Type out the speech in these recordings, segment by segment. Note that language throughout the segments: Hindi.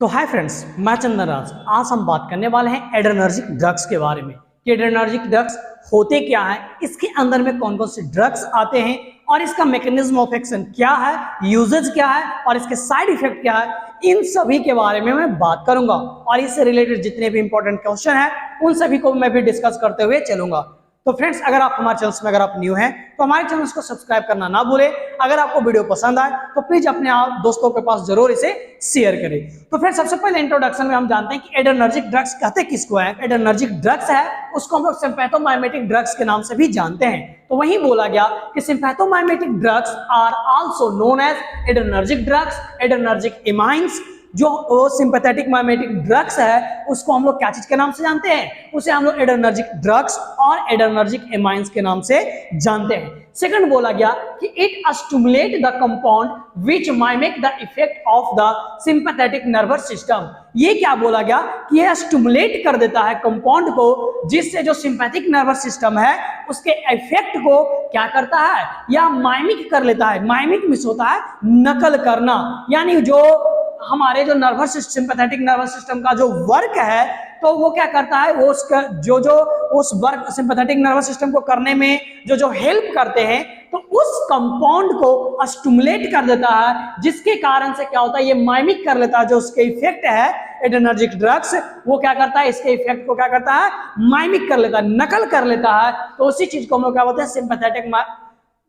तो हाय फ्रेंड्स, मैं चंदन राज। आज हम बात करने वाले हैं एड्रेनर्जिक ड्रग्स के बारे में कि एड्रेनर्जिक ड्रग्स होते क्या है, इसके अंदर में कौन कौन से ड्रग्स आते हैं और इसका मैकेनिज्म ऑफ एक्शन क्या है, यूजेज क्या है और इसके साइड इफेक्ट क्या है, इन सभी के बारे में मैं बात करूंगा। और इससे रिलेटेड जितने भी इंपॉर्टेंट क्वेश्चन है उन सभी को मैं भी डिस्कस करते हुए चलूंगा। तो फ्रेंड्स, अगर आप हमारे चैनल में अगर आप न्यू हैं तो हमारे चैनल को सब्सक्राइब करना ना भूलें। अगर आपको वीडियो पसंद आए तो प्लीज अपने आप दोस्तों के पास जरूर इसे शेयर करें। तो फ्रेंड्स, सबसे पहले इंट्रोडक्शन में हम जानते हैं कि एड्रेनर्जिक ड्रग्स कहते किसको है। एड्रेनर्जिक ड्रग्स है उसको हम लोग सिम्पैथोमाइमेटिक ड्रग्स के नाम से भी जानते हैं। तो वही बोला गया कि sympathomimetic drugs are also known as adrenergic drugs, adrenergic amines. जो सिंपैथेटिक माइमेटिक ड्रग्स है उसको हम लोग क्या चीज के नाम से जानते हैं, उसे हम लोग एड्रेनर्जिक ड्रग्स और एड्रेनर्जिक एमाइन्स के नाम से जानते हैं। सेकंड बोला गया कि it stimulate the compound which mimic the effect of the sympathetic nervous system. ये क्या बोला गया कि यह स्टिमुलेट कर देता है कंपाउंड को, जिससे जो सिंपैथिक नर्वस सिस्टम है उसके इफेक्ट को क्या करता है या माइमिक कर लेता है। माइमिक मिस होता है नकल करना, यानी जो हमारे जो नर्वस सिंपैथेटिक नर्वस सिस्टम का जो वर्क है तो वो क्या करता है, वो उसका जो उस वर्क सिंपैथेटिक नर्वस सिस्टम को करने में जो हेल्प करते हैं तो उस कंपाउंड को स्टिमुलेट कर देता है, जिसके कारण से क्या होता है ये माइमिक कर लेता है। जो उसके इफेक्ट है एड्रेनर्जिक ड्रग्स वो क्या करता है, इसके इफेक्ट को क्या करता है, माइमिक कर लेता है, नकल कर लेता है। तो उसी चीज को हम लोग क्या बोलते हैं, सिंपैथेटिक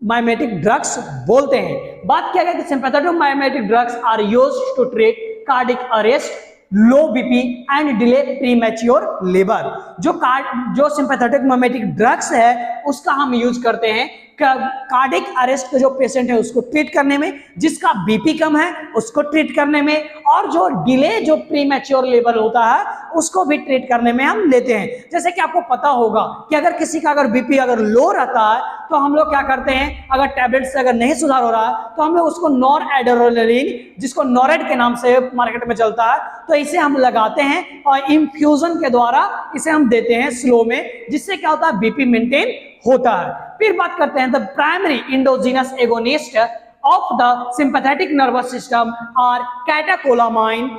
माइमेटिक ड्रग्स बोलते हैं। बात किया गया कि sympathetic mimetic drugs are used to treat cardiac arrest, low BP and delay premature labour. जो सिंपैथेटिक माइमेटिक ड्रग्स है उसका हम यूज करते हैं कार्डियक अरेस्ट जो पेशेंट है उसको ट्रीट करने में, जिसका बीपी कम है उसको ट्रीट करने में, और जो डिले जो प्रीमैच्योर लेबर होता है उसको भी ट्रीट करने में हम लेते हैं। जैसे कि आपको पता होगा कि अगर किसी का अगर बीपी अगर लो रहता है तो हम लोग क्या करते हैं, अगर टैबलेट से अगर नहीं सुधार हो रहा है तो हम लोग उसको नॉरएड्रेनालिन, जिसको नॉरेड के नाम से मार्केट में चलता है, तो इसे हम लगाते हैं और इंफ्यूजन के द्वारा इसे हम देते हैं स्लो में, जिससे क्या होता है बीपी मेंटेन होता है। फिर बात करते हैं the primary endogenous agonist of the sympathetic nervous system are catecholamine,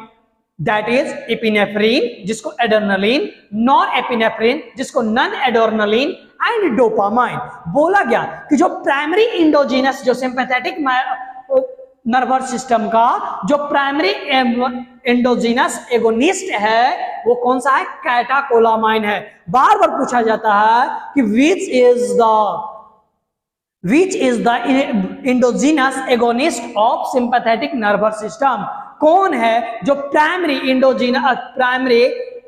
that is epinephrine जिसको एड्रेनालिन, नॉरएपिनेफ्रिन जिसको नॉन एड्रेनालिन एंड डोपामाइन। बोला गया कि जो प्राइमरी इंडोजीनस जो सिंपैथेटिक नर्वस सिस्टम का जो प्राइमरी एंडोजीनस एगोनिस्ट है वो कौन सा है, कैटाकोलामाइन है। बार बार पूछा जाता है कि which is the endogenous agonist of sympathetic nervous system. कौन है जो प्राइमरी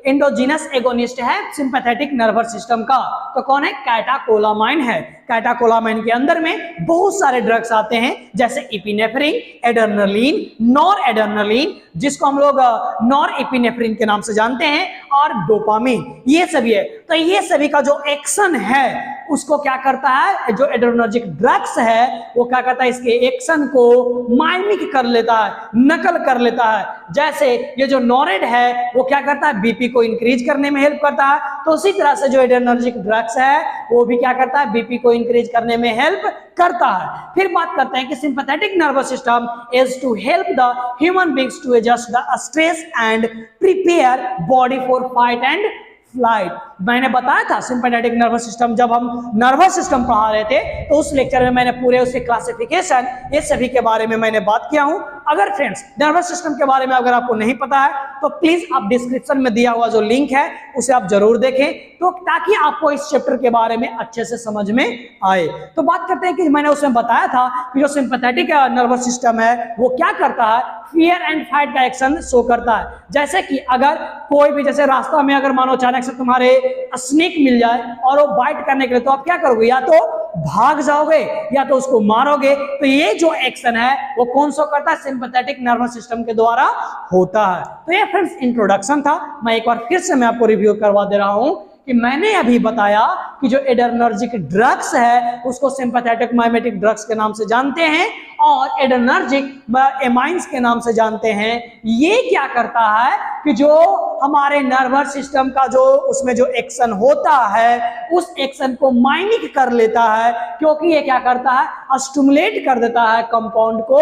इंडोजीनस एगोनिस्ट है सिंपैथेटिक नर्वस सिस्टम का, तो कौन है, कैटाकोलामाइन है। कैटाकोलामाइन के अंदर में बहुत सारे ड्रग्स आते हैं, जैसे एपिनेफ्रिन, एड्रेनालिन, नॉरएड्रेनालिन जिसको हम लोग नॉरएपिनेफ्रिन के नाम से जानते हैं, और डोपामिन, ये सभी है। तो ये सभी का जो एक्शन है उसको क्या करता है, जो एड्रेनर्जिक ड्रग्स है वो क्या करता है, इसके एक्शन को माइमिक कर लेता है, नकल कर लेता है। जैसे ये जो नॉरेड है वो क्या करता है, बीपी को इंक्रीज करने में हेल्प करता है, तो उसी तरह से जो एड्रेनर्जिक ड्रग्स है वो भी क्या करता है, बीपी को इंक्रीज करने में हेल्प करता है। फिर बात करते हैं कि sympathetic nervous system is to help the human beings to adjust the stress and prepare body for fight and flight. मैंने बताया था सिंपैथेटिक नर्वस सिस्टम, जब हम नर्वस सिस्टम पढ़ा रहे थे तो उस लेक्चर में मैंने पूरे उसके क्लासिफिकेशन ये सभी के बारे में मैंने बात किया हूं। अगर फ्रेंड्स नर्वस सिस्टम के बारे में अगर आपको नहीं पता है तो प्लीज आप डिस्क्रिप्शन में दिया हुआ जो लिंक है उसे आप जरूर देखें, तो ताकि आपको इस चैप्टर के बारे में अच्छे से समझ में आए। तो बात करते हैं कि मैंने उसमें बताया था कि जो सिंपैथेटिक नर्वस सिस्टम है वो क्या करता है, फियर एंड फाइट का एक्शन शो करता है। जैसे कि अगर कोई भी, जैसे रास्ता में अगर मानो अचानक से तुम्हारे स्नेक मिल जाए और वो बाइट करने के लिए, तो आप क्या करोगे, या तो भाग जाओगे या तो उसको मारोगे। तो ये जो एक्शन है वो कौन सा करता है, सिंपैथेटिक नर्वस सिस्टम के द्वारा होता है। तो ये फ्रेंड्स इंट्रोडक्शन था, मैं एक बार फिर से मैं आपको रिव्यू करवा दे रहा हूं कि मैंने अभी बताया कि जो एड्रेनर्जिक ड्रग्स है उसको सिंपैथेटिक माइमेटिक ड्रग्स के नाम से जानते हैं और एड्रेनर्जिक एमाइन्स के नाम से जानते हैं। ये क्या करता है कि जो हमारे नर्वस सिस्टम का जो उसमें जो एक्शन होता है उस एक्शन को माइमिक कर लेता है, क्योंकि ये क्या करता है, स्टिमुलेट कर देता है कंपाउंड को,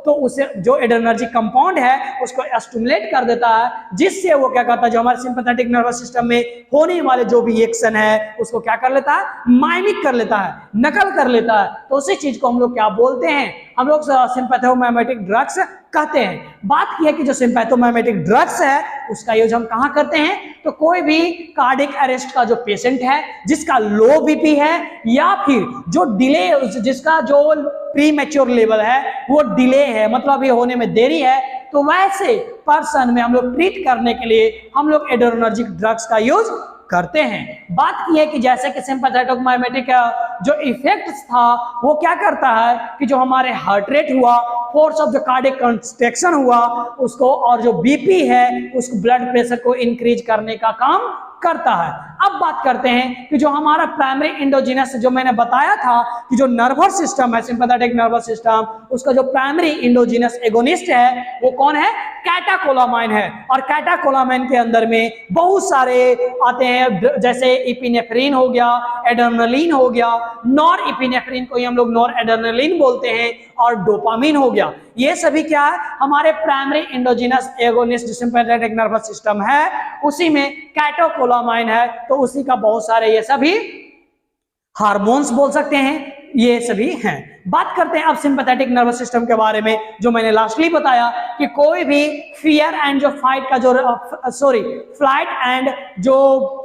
तो उसे जो एड्रेनर्जिक कंपाउंड है उसको स्टिमुलेट कर देता है, जिससे वो क्या करता है, जो हमारे सिंपैथेटिक नर्वस सिस्टम में होने वाले जो भी एक्शन है उसको क्या कर लेता है, माइमिक कर लेता है, नकल कर लेता है। तो उसी चीज को हम लोग क्या बोलते हैं, हम लोग सिंपैथोमाइमेटिक ड्रग्स कहते हैं। बात की है कि जो सिंपैथोमाइमेटिक ड्रग्स है उसका यूज हम कहां करते हैं, तो कोई भी कार्डियक अरेस्ट का जो पेशेंट है जिसका लो बीपी है या फिर जो डिले, जिसका जो प्री मैच्योर लेवल है वो डिले है, मतलब ये होने में देरी है, तो वैसे पर्सन में हम लोग ट्रीट करने के लिए हम लोग एड्रेनर्जिक ड्रग्स का यूज करते हैं। बात की है कि जैसे कि सिंपैथोमाइमेटिक जो इफेक्ट था वो क्या करता है कि जो हमारे हार्ट रेट हुआ, force of the cardiac contraction हुआ उसको, और जो बीपी है उसको, ब्लड प्रेशर को इंक्रीज करने का काम करता है। अब बात करते हैं कि जो हमारा प्राइमरी एंडोजीनस, जो मैंने बताया था कि जो नर्वस सिस्टम है, सिंपैथेटिक नर्वस सिस्टम, उसका जो प्राइमरी एंडोजीनस एगोनिस्ट है वो कौन है, कैटाकोलामाइन है। और कैटाकोलामाइन के अंदर में बहुत सारे आते हैं, जैसे इपिनेफ्रिन हो गया, एड्रेनलिन हो गया, नॉर इपिनेफ्रिन को ही हम लोग नॉर एड्रेनलिन बोलते हैं, और डोपामिन हो गया। ये सभी क्या है, हमारे प्राइमरी एंडोजीनस एगोनिस्ट जो सिंपैथेटिक नर्वस सिस्टम है उसी में कैटाकोलामाइन है, तो उसी का बहुत सारे ये सभी हार्मोन्स बोल सकते हैं, ये सभी हैं। बात करते हैं अब सिंपैथेटिक नर्वस सिस्टम के बारे में, जो मैंने लास्टली बताया कि कोई भी फियर एंड जो फाइट का जो फ्लाइट एंड जो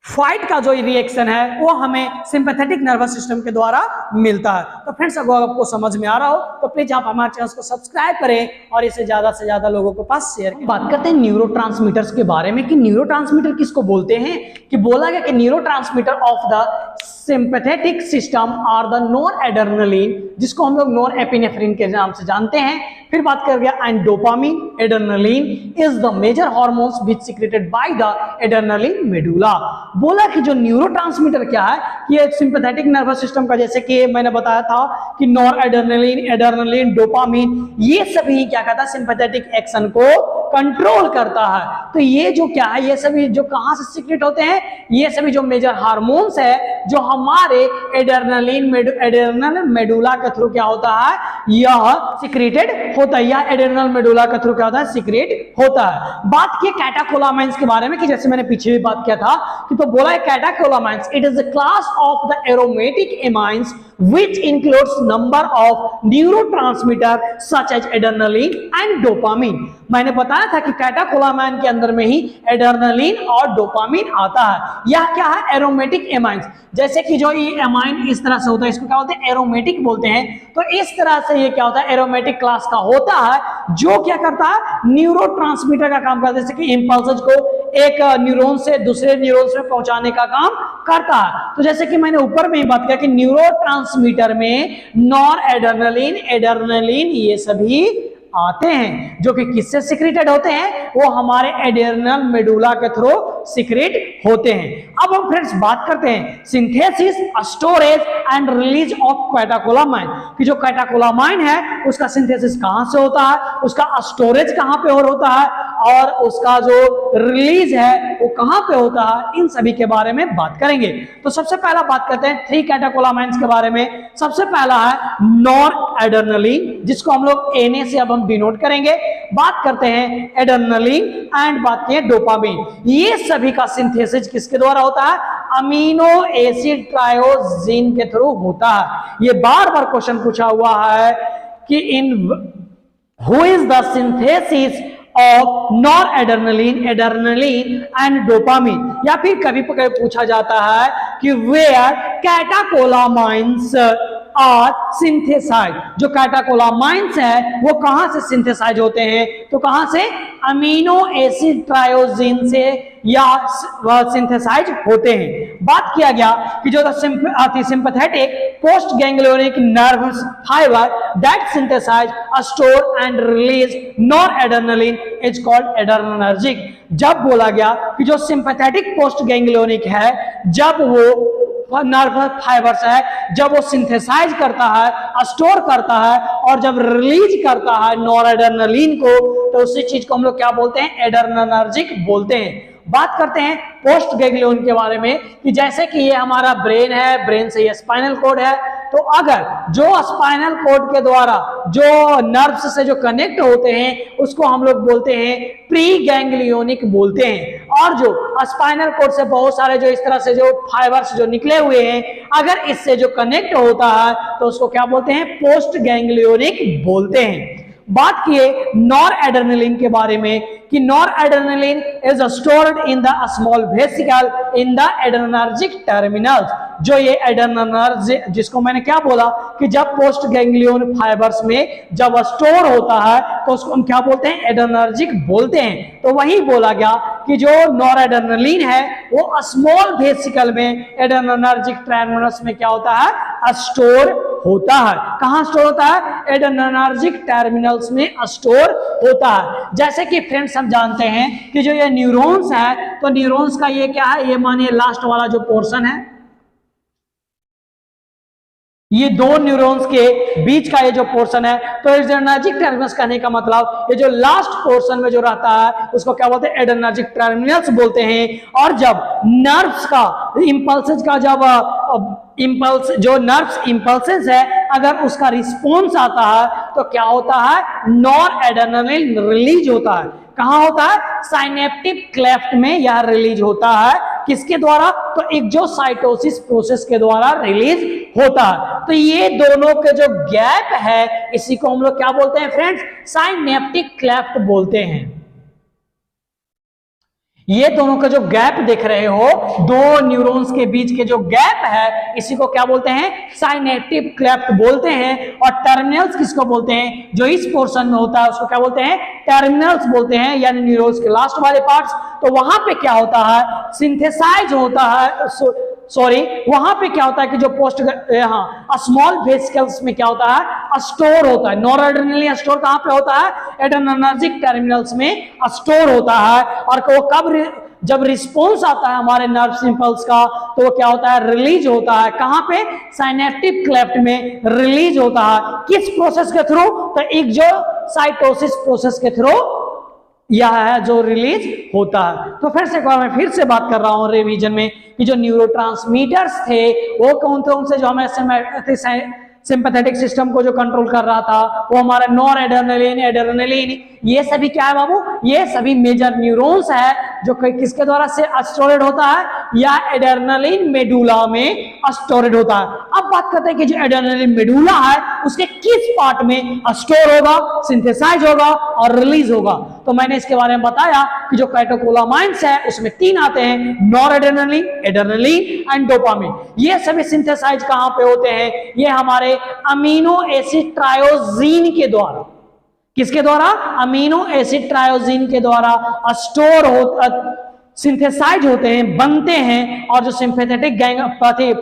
फाइट का जो रिएक्शन है वो हमें सिंपैथेटिक नर्वस सिस्टम के द्वारा मिलता है। तो फ्रेंड्स, अगर आपको समझ में आ रहा हो तो प्लीज आप हमारे चैनल को सब्सक्राइब करें और इसे ज्यादा से ज्यादा लोगों के पास शेयर करें। बात करते हैं न्यूरोट्रांसमीटर्स के बारे में कि न्यूरोट्रांसमीटर किसको बोलते हैं, कि बोला गया कि neurotransmitter of the sympathetic system are the noradrenaline, जिसको हम लोग नॉरएपिनेफ्रिन के नाम से जानते हैं। फिर बात कर गया and dopamine, adrenaline is the major hormones which secreted by the adrenaline medulla. बोला कि जो न्यूरोट्रांसमीटर क्या है, ये सिंपैथेटिक नर्वस सिस्टम का, जैसे कि मैंने बताया था कि नॉरएड्रेनलिन, एड्रेनलिन, डोपामिन, ये सभी क्या कहता है, सिंपैथेटिक एक्शन को कंट्रोल करता है। तो ये जो क्या है, ये सभी जो कहां से सीक्रेट होते हैं, ये सभी जो मेजर हार्मोन्स है जो हमारे एड्रेनल मेडुला के थ्रू क्या होता है, यह सीक्रेटेड होता है, या एड्रेनल मेडुला के थ्रू क्या होता है, सीक्रेट होता है। बात की कैटाकोलामाइंस के बारे में कि जैसे मैंने पीछे भी बात किया था कि तो बोला है catecholamines it is a class of the aromatic amines which includes number of neurotransmitter such as adrenaline and dopamine। मैंने बताया था कि कैटाकोलामाइन के अंदर में ही एड्रेनलिन और डोपामिन आता है। यह क्या है, एरोमेटिक एमाइंस, जैसे कि जो ये एमाइन इस तरह से होता है, इसको क्या बोलते हैं, एरोमेटिक बोलते हैं। तो इस तरह से ये क्या होता है, एरोमेटिक क्लास का होता है, जो क्या करता है, न्यूरोट्रांसमीटर का काम करता है, जैसे कि इंपल्सेस को एक न्यूरॉन से दूसरे न्यूरॉन्स में पहुंचाने का काम करता है। तो जैसे कि मैंने ऊपर में ही बात किया कि न्यूरोट्रांसमीटर में नॉरएड्रेनलिन, एड्रेनलिन ये सभी आते हैं, जो कि किससे सीक्रेटेड होते हैं, वो हमारे एड्रेनल मेडुला के थ्रू सीक्रेट होते हैं। अब हम फ्रेंड्स बात करते हैं synthesis, storage and release of catecholamine, कि जो कैटाकोलामाइन है उसका सिंथेसिस कहां से होता है, उसका स्टोरेज कहां पे और होता है, और उसका जो रिलीज है वो कहां पे होता है, इन सभी के बारे में बात करेंगे। तो सबसे पहला बात करते हैं 3 कैटाकोलामाइंस के बारे में। सबसे पहला है नॉरएड्रेनलिन, जिसको हम लोग Na से अब हम डिनोट करेंगे। बात करते हैं एड्रेनलिन एंड बात की डोपामिन। ये सभी का सिंथेसिस किसके द्वारा होता है, अमीनो एसिड ट्रायोजीन के थ्रू होता है। ये बार बार क्वेश्चन पूछा हुआ है कि in who is the synthesis of noradrenaline, adrenaline and dopamine, या फिर कभी पूछा जाता है कि वेयर कैटाकोलामाइंस आर सिंथेसाइज, जो कैटाकोलामाइंस है वो कहां से सिंथेसाइज होते हैं, तो कहां से, अमीनो एसिड ट्रायोजीन से या सिंथेसाइज होते हैं। बात किया गया कि जो sympathetic post ganglionic nerves fibre that synthesize, store and release noradrenaline is called adrenergic. जब बोला गया कि जो सिंपैथेटिक पोस्ट गैंग्लियोनिक है, जब वो नर्व फाइबर्स है, जब वो सिंथेसाइज करता है, स्टोर करता है और जब रिलीज करता है नॉरएड्रेनालिन को, तो उसी चीज को हम लोग क्या बोलते हैं, एड्रेनर्जिक बोलते हैं। बात करते हैं पोस्ट गैंग्लियन के बारे में कि जैसे कि ये हमारा ब्रेन है, ब्रेन से ये स्पाइनल कोड है, तो अगर जो स्पाइनल कोड के द्वारा जो नर्व्स से जो कनेक्ट होते हैं उसको हम लोग बोलते हैं प्री गैंग्लियोनिक बोलते हैं, और जो स्पाइनल कोड से बहुत सारे जो इस तरह से जो फाइबर्स जो निकले हुए हैं, अगर इससे जो कनेक्ट होता है तो उसको क्या बोलते हैं, पोस्ट गैंग्लियोनिक बोलते हैं। बात किए नॉरएड्रेनालिन के बारे में कि noradrenaline is stored in the small vesicle in the adrenergic terminals. जो ये एड्रेनर्जिक, जिसको मैंने क्या बोला कि जब पोस्ट गैंग्लियन फाइबर्स में जब स्टोर होता है तो उसको हम क्या बोलते हैं, एड्रेनर्जिक बोलते हैं। तो वही बोला गया कि जो नॉरएड्रेनालिन है वो स्मॉल वेसिकल में एड्रेनर्जिक टर्मिनल्स में क्या होता है, स्टोर होता है। कहां स्टोर होता है, एड्रेनर्जिक टर्मिनल्स में स्टोर होता है। जैसे कि फ्रेंड्स हम जानते हैं कि जो ये न्यूरॉन्स है, तो न्यूरॉन्स का ये क्या है, ये मानिए लास्ट वाला जो पोर्शन है, ये दो न्यूरॉन्स के बीच का ये जो पोर्शन है, तो एड्रेनर्जिक टर्मिनल्स कहने का मतलब ये जो लास्ट पोर्शन में जो रहता है उसको क्या बोलते हैं, एड्रेनर्जिक टर्मिनल्स बोलते हैं। और जब नर्व्स का इंपल्सेस का जब इंपल्स जो नर्व्स इंपल्सेस है, अगर उसका रिस्पॉन्स आता है तो क्या होता है, नॉरएड्रेनालिन रिलीज होता है। कहां होता है, साइनेप्टिक क्लेफ्ट में यह रिलीज होता है। किसके द्वारा, तो एक्सोसाइटोसिस प्रोसेस के द्वारा रिलीज होता है। तो ये दोनों के जो गैप है इसी को हम लोग क्या बोलते हैं फ्रेंड्स, साइनेप्टिक क्लेफ्ट बोलते हैं। ये दोनों का जो गैप देख रहे हो, दो न्यूरॉन्स के बीच के जो गैप है इसी को क्या बोलते हैं, साइनेप्टिक क्लेफ्ट बोलते हैं। और टर्मिनल्स किसको बोलते हैं, जो इस पोर्शन में होता है उसको क्या बोलते हैं, टर्मिनल्स बोलते हैं, यानी न्यूरॉन्स के लास्ट वाले पार्ट्स। तो वहां पे क्या होता है, सिंथेसाइज होता है, वहां पे क्या होता है कि जो पोस्ट स्मॉल वेसिकल्स में क्या होता है, स्टोर होता है। नॉरएड्रेनालिन स्टोर कहां पे होता है, एड्रेनर्जिक टर्मिनल्स में स्टोर होता है। और वो कब, जब रिस्पॉन्स आता है हमारे नर्व इंपल्स का, तो वो क्या होता है, रिलीज होता है। कहां पे, साइनेप्टिक क्लेफ्ट में रिलीज होता है। किस प्रोसेस के थ्रू, तो एक्सोसाइटोसिस प्रोसेस के थ्रू यह है जो रिलीज होता है। तो फिर से मैं फिर से बात कर रहा हूं रिवीजन में कि जो न्यूरोट्रांसमीटर्स थे वो कौन से, जो हमें सिंपैथेटिक सिस्टम को जो कंट्रोल कर रहा था, वो हमारा नॉरएड्रेनालिन, एड्रेनालिन, ये सभी क्या है बाबू, ये सभी मेजर न्यूरॉन्स है जो किसके द्वारा से स्टोरेड होता है, या एड्रेनालिन मेडुला में स्टोरेड होता है। अब बात करते हैं कि जो एड्रेनालिन मेडुला है उसके किस पार्ट में स्टोर होगा, सिंथेसाइज होगा और रिलीज होगा। तो मैंने इसके बारे में बताया कि जो कैटेकोलामाइन्स है उसमें 3 आते हैं, नॉरएड्रेनालिन, एड्रेनालिन एंड डोपामिन। ये सभी सिंथेसाइज कहां पे होते हैं, ये हमारे अमीनो एसिड ट्रायोजीन के द्वारा। किसके द्वारा, अमीनो एसिड ट्रायोजीन के द्वारा स्टोर हो, सिंथेसाइज होते हैं, बनते हैं। और जो सिंपैथेटिक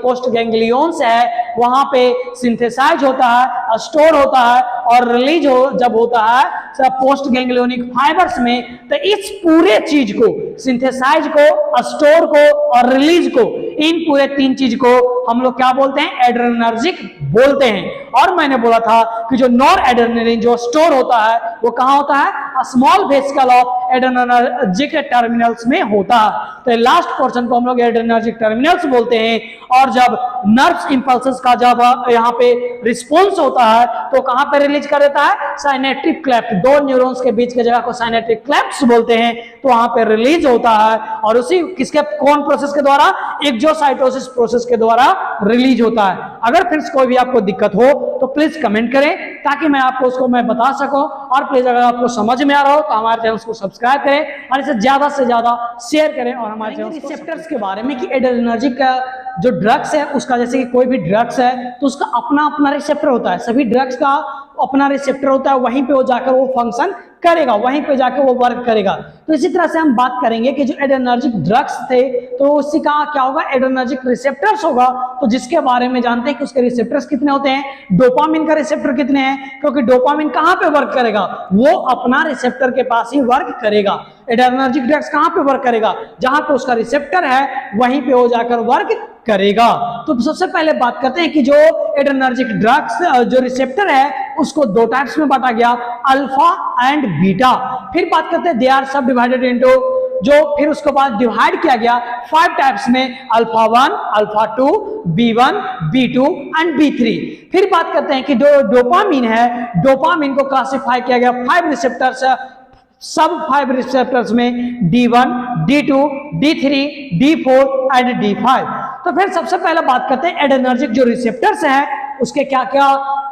पोस्ट गैंग्लियंस है वहां पे सिंथेसाइज होता है, स्टोर होता है और रिलीज जब होता है पोस्ट गैंग्लियोनिक फाइबर्स में। तो इस पूरे चीज को, सिंथेसाइज को, स्टोर को और रिलीज को, इन पूरे 3 चीज को हम लोग क्या बोलते हैं, एड्रेनर्जिक बोलते हैं। और मैंने बोला था कि जो नॉरएड्रेनालिन जो स्टोर होता है वो कहां होता है, small vesicle of adrenergic terminals में होता है। तो लास्ट पोर्शन को हम लोग एड्रेनर्जिक टर्मिनल्स बोलते हैं। और जब नर्व्स इंपल्सेस का जब यहाँ पे रिस्पॉन्स होता है तो कहां पे रिलीज कर देता है, साइनेप्टिक क्लेफ्ट, 2 न्यूरॉन्स के बीच के जगह को साइनेप्टिक क्लेफ्ट्स बोलते हैं, तो वहां पे रिलीज होता है। और उसी किसके, कौन प्रोसेस के द्वारा, एक्सोसाइटोसिस प्रोसेस के द्वारा रिलीज होता है। अगर फ्रेंड्स कोई भी आपको दिक्कत हो तो प्लीज कमेंट करें ताकि मैं आपको उसको मैं बता सकूं। और प्लीज अगर आपको समझ में आ रहा हो तो हमारे चैनल को सब्सक्राइब करें और इसे ज्यादा से ज्यादा शेयर करें। और हमारे चैनल रिसेप्टर्स के बारे में कि एड्रेनर्जिक का जो ड्रग्स है उसका, जैसे कि कोई भी ड्रग्स है तो उसका अपना अपना रिसेप्टर होता है, सभी ड्रग्स का अपना रिसेप्टर होता है, वहीं पे वो जाकर वो फंक्शन करेगा, वहीं पे जाकर वो वर्क करेगा। तो इसी तरह से हम बात करेंगे कि जो एड्रेनर्जिक ड्रग्स थे तो उसी का क्या होगा, एड्रेनर्जिक रिसेप्टर्स होगा। तो जिसके बारे में जानते हैं कि उसके रिसेप्टर्स कितने होते हैं, डोपामिन का रिसेप्टर कितने हैं, क्योंकि डोपामिन कहां पे वर्क करेगा, वो अपना रिसेप्टर के पास ही वर्क करेगा। एड्रेनर्जिक ड्रग्स कहां पे वर्क करेगा, जहां पे उसका रिसेप्टर है वहीं पे वो जाकर वर्क करेगा। तो सबसे पहले बात करते हैं कि जो एड्रेनर्जिक ड्रग्स जो रिसेप्टर है उसको दो टाइप्स में बांटा गया, अल्फा एंड बीटा। फिर बात करते हैं दे आर सब डिवाइडेड इनटू, जो फिर उसके बाद डिवाइड किया गया 5 टाइप्स में, alpha 1, alpha 2, B1, B2 and B3। फिर बात करते हैं कि जो डोपामिन है, डोपामिन को क्लासिफाई किया गया 5 रिसेप्टर्स, सब 5 रिसेप्टर्स में D1, D2, D3, D4 and D5। तो फिर सबसे पहले बात करते हैं एड्रेनर्जिक जो रिसेप्टर्स हैं उसके क्या क्या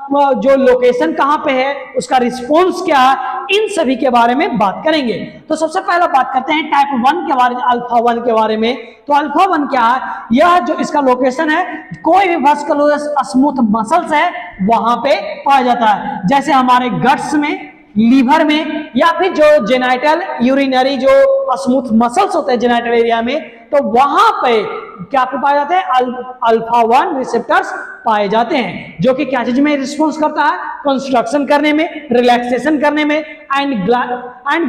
जो लोकेशन कहां पे है, उसका रिस्पॉन्स क्या है, इन सभी के बारे में बात करेंगे। तो सबसे पहले बात करते हैं टाइप 1 के बारे में, अल्फा 1 के बारे में। तो अल्फा 1 क्या है, यह जो इसका लोकेशन है कोई भी मस्कुलर स्मूथ मसल्स है वहां पे पाया जाता है, जैसे हमारे गट्स में, लीवर में, या फिर जो जेनाइटल यूरिनरी जो स्मूथ मसल्स होते हैं जेनाइटल एरिया में, तो वहां पे क्या पाए जाते हैं, अल्फा 1 रिसेप्टर्स पाए जाते हैं, जो कि क्या चीज में रिस्पॉन्स करता है, कंस्ट्रक्शन करने में, रिलैक्सेशन करने में एंड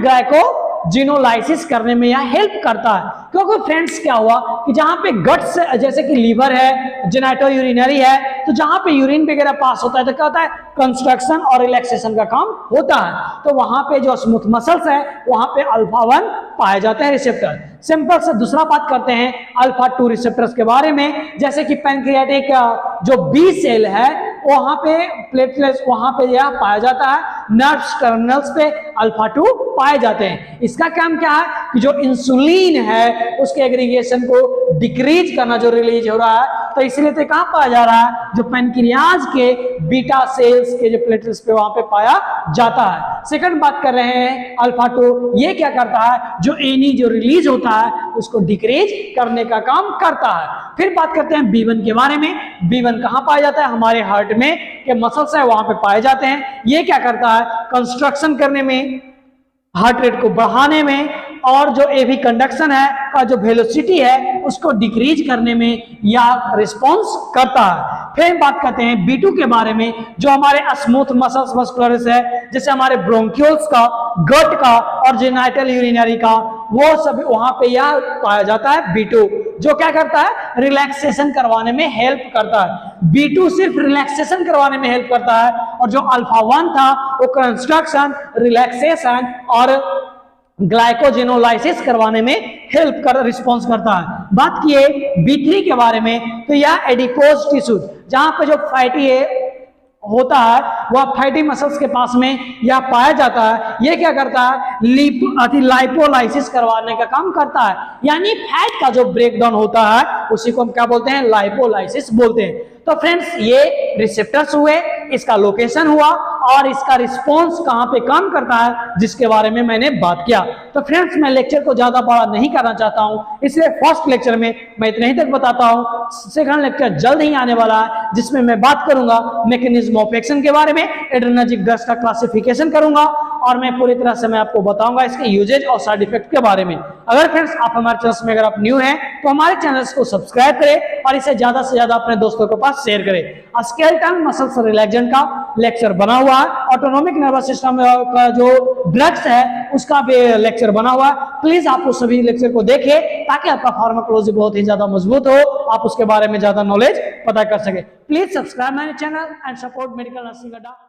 ग्लाइकोजिनोलाइसिस करने में यह हेल्प करता है। क्योंकि फ्रेंड्स क्या हुआ कि जहां पे गट्स जैसे कि लीवर है, जेनाइटो यूरिनरी है, तो जहां पे यूरिन वगैरह पास होता है तो क्या होता है, कंस्ट्रक्शन और रिलैक्सेशन का काम होता है। तो वहां पे जो स्मूथ मसल्स है वहां पे अल्फा 1 पाए जाते हैं रिसेप्टर। सिंपल से दूसरा बात करते हैं अल्फा 2 रिसेप्टर्स के बारे में, जैसे कि पैंक्रियाटिक जो बी सेल है वहां पे प्लेटलेट्स वहां पे यह पाया जाता है, नर्व्स टर्मिनल्स पे अल्फा 2 पाए जाते हैं। इसका काम क्या है कि जो इंसुलिन है उसके एग्रीगेशन को डिक्रीज करना, जो रिलीज हो रहा है, तो इसलिए तो कहां पाया जा रहा है, जो पैनक्रियाज के बीटा सेल्स के जो प्लेटलेट्स पे वहां पे पाया जाता है। सेकंड बात कर रहे हैं अल्फा 2, ये क्या करता है, जो एनी जो रिलीज होता है उसको डिक्रीज करने का काम करता है। फिर बात करते हैं B1 के बारे में। B1 कहां पाया जाता है, हमारे हार्ट में के मसल्स है वहां पे पाए जाते हैं। ये क्या करता है, कंस्ट्रक्शन करने में, हार्ट रेट को बढ़ाने में, और जो एवी कंडक्शन है का जो वेलोसिटी है उसको डिक्रीज करने में या रिस्पॉन्स करता है। फिर बात करते हैं B2 के बारे में, जो हमारे स्मूथ मसल्स मस्कुलरिस है, जैसे हमारे ब्रोंकियोल्स का, गट का और जेनाइटल यूरिनरी का, वो सब वहां पे यह पाया जाता है B2, जो क्या करता है, रिलैक्सेशन करवाने में हेल्प करता है। B2 सिर्फ रिलैक्सेशन करवाने में हेल्प करता है, और जो अल्फा 1 था वो कंस्ट्रक्शन, रिलैक्सेशन और ग्लाइकोजिनोलाइसिस करवाने में हेल्प कर रिस्पॉन्स करता है। बात किए B3 के बारे में, तो यह एडिपोज टिश्यू, जहां पे जो फैटी होता है वह फैटी मसल्स के पास में यह पाया जाता है। यह क्या करता है, लाइपोलाइसिस करवाने का काम करता है, यानी फैट का जो ब्रेकडाउन होता है उसी को हम क्या बोलते हैं, लाइपोलाइसिस बोलते हैं। तो फ्रेंड्स ये रिसेप्टर्स हुए, इसका लोकेशन हुआ और इसका रिस्पॉन्स कहां पे काम करता है जिसके बारे में मैंने बात किया। तो फ्रेंड्स मैं लेक्चर को ज्यादा बड़ा नहीं करना चाहता हूं, इसलिए फर्स्ट लेक्चर में मैं इतना ही तक बताता हूं। सेकंड लेक्चर जल्द ही आने वाला है जिसमें मैं बात करूंगा मैकेनिज्म ऑफ एक्शन के बारे में, एड्रेनर्जिक ड्रग्स का क्लासिफिकेशन करूंगा और मैं पूरी तरह से मैं आपको बताऊंगा इसके यूजेज और साइड इफेक्ट के बारे में। अगर फ्रेंड्स आप हमारे चैनल में अगर आप न्यू हैं तो हमारे चैनल को सब्सक्राइब करें और इसे ज्यादा से ज्यादा अपने दोस्तों के पास शेयर करें। स्केलेटन मसल्स रिलैक्सेशन का लेक्चर बना हुआ है, ऑटोनोमिक नर्वस सिस्टम का जो ड्रग्स है उसका भी लेक्चर बना हुआ है। प्लीज आप उस सभी लेक्चर को देखें ताकि आपका फार्माकोलॉजी बहुत ही ज्यादा मजबूत हो, आप उसके बारे में ज्यादा नॉलेज पता कर सके। Please subscribe my channel and support medical nursing अड्डा।